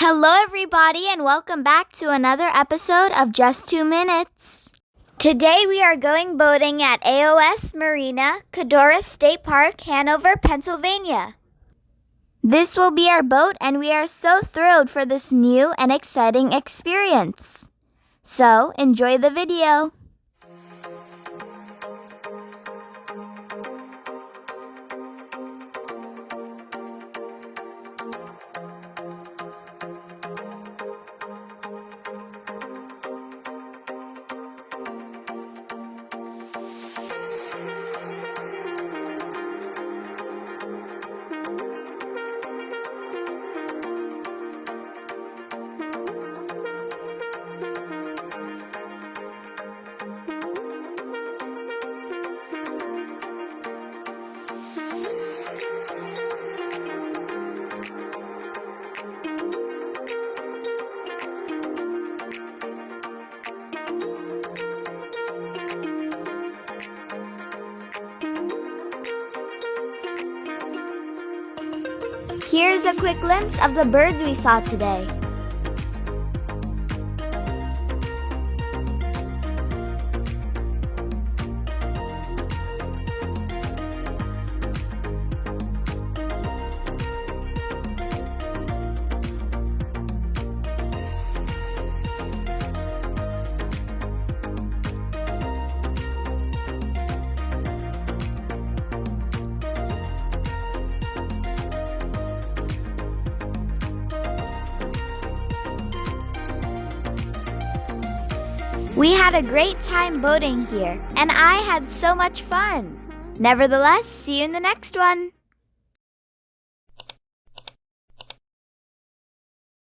Hello everybody and welcome back to another episode of Just 2 Minutes. Today we are going boating at AOS Marina, Codorus State Park, Hanover, Pennsylvania. This will be our boat and we are so thrilled for this new and exciting experience. So, enjoy the video. Here's a quick glimpse of the birds we saw today. We had a great time boating here, and I had so much fun. Nevertheless, see you in the next one.